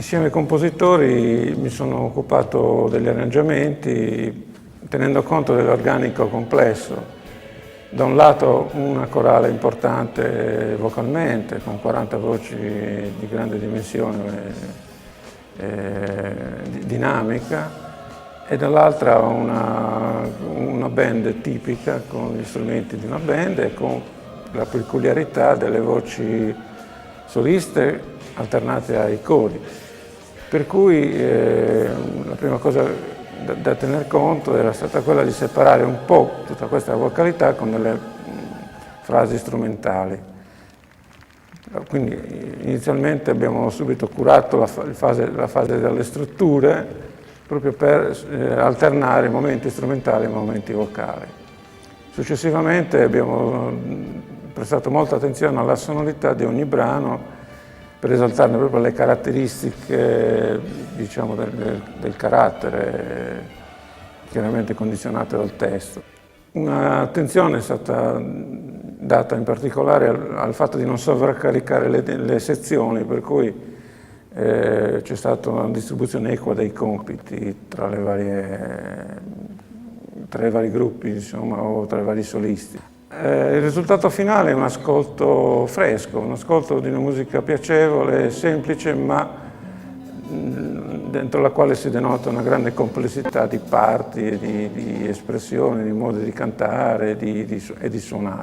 Insieme ai compositori mi sono occupato degli arrangiamenti tenendo conto dell'organico complesso. Da un lato una corale importante vocalmente, con 40 voci di grande dimensione dinamica, e dall'altra una band tipica con gli strumenti di una band e con la peculiarità delle voci soliste alternate ai cori. Per cui la prima cosa da tener conto era stata quella di separare un po' tutta questa vocalità con delle frasi strumentali. Quindi inizialmente abbiamo subito curato la fase delle strutture proprio per alternare momenti strumentali e momenti vocali. Successivamente abbiamo prestato molta attenzione alla sonorità di ogni brano per esaltarne proprio le caratteristiche, diciamo, del carattere, chiaramente condizionate dal testo. Un'attenzione è stata data in particolare al fatto di non sovraccaricare le sezioni, per cui c'è stata una distribuzione equa dei compiti tra i vari gruppi, insomma, o tra i vari solisti. Il risultato finale è un ascolto fresco, un ascolto di una musica piacevole, semplice, ma dentro la quale si denota una grande complessità di parti, di espressioni, di modi di cantare e di suonare.